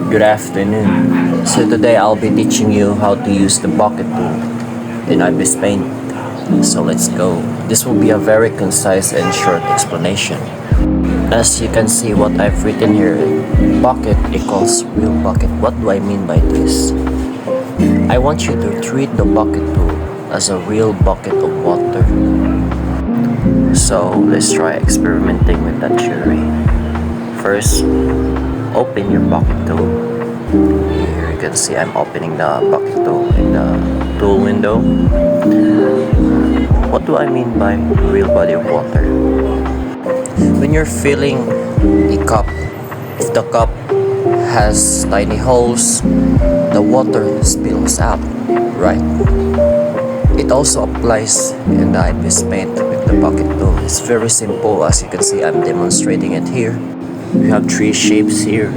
Good afternoon. So today I'll be teaching you how to use the bucket tool in Ibispaint. So let's go. This will be a very concise and short explanation. As you can see what I've written here, bucket equals real bucket. What do I mean by this? I want you to treat the bucket tool as a real bucket of water. So let's try experimenting with that theory. First, open your bucket tool. Here you can see I'm opening the bucket tool in the tool window. What do I mean by real body of water? When you're filling a cup, if the cup has tiny holes, the water spills out, right? It also applies in the Ibispaint with the bucket tool. It's very simple. As you can see, I'm demonstrating it here. We have three shapes here: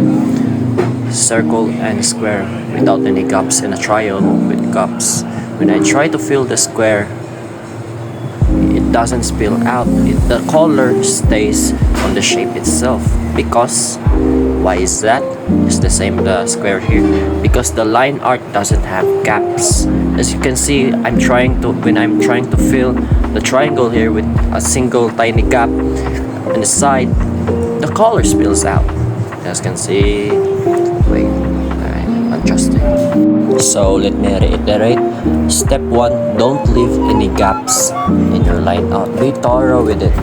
circle and square without any gaps, and a triangle with gaps. When I try to fill the square, it doesn't spill out. The color stays on the shape itself. Because why is that? It's the same the square here. Because the line art doesn't have gaps. As you can see, when I'm trying to fill the triangle here with a single tiny gap on the side, the color spills out. As you can see, wait, I'm adjusting. So let me reiterate. Step 1, don't leave any gaps in your line out. Be thorough with it.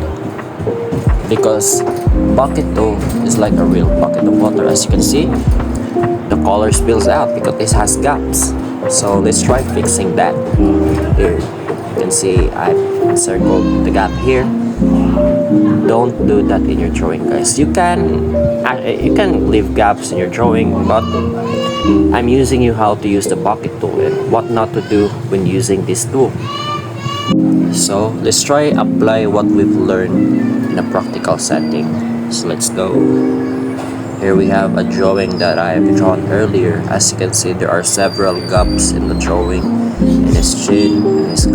Because bucket tool is like a real bucket of water. As you can see, the color spills out because it has gaps. So let's try fixing that. Here, you can see I've circled the gap here. Don't do that in your drawing, guys. You can leave gaps in your drawing, but I'm using you how to use the bucket tool and what not to do when using this tool. So let's try apply what we've learned in a practical setting. So let's go. Here we have a drawing that I've drawn earlier. As you can see, there are several gaps in the drawing, in his chin, in his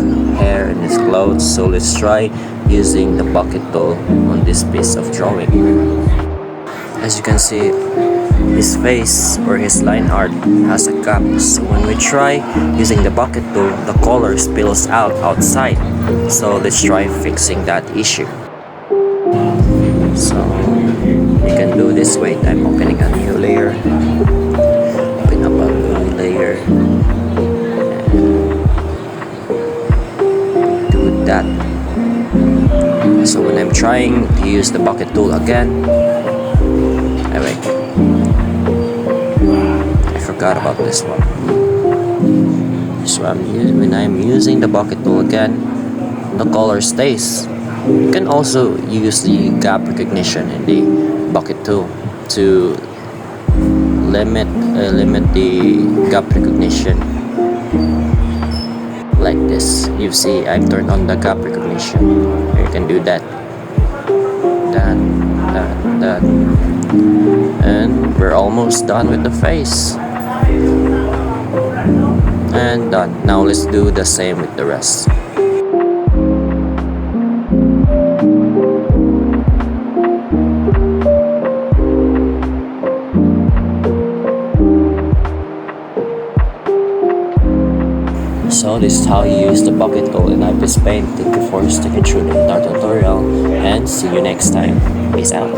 hair, in his clothes. So let's try using the bucket tool on this piece of drawing. As you can see, his face or his line art has a gap. So when we try using the bucket tool, the color spills out outside. So let's try fixing that issue. So you can do this. Wait, I'm opening a new layer. Open up a new layer. Do that. So when I'm trying to use the bucket tool again, wait, I forgot about this one. So when I'm using the bucket tool again, the color stays. You can also use the gap recognition in the bucket tool to limit the gap recognition like this. You see, I've turned on the gap recognition. You can do that, that, and we're almost done with the face. And done. Now let's do the same with the rest. So this is how you use the bucket tool in Ibispaint. Thank you for sticking through the entire tutorial, and see you next time. Peace out.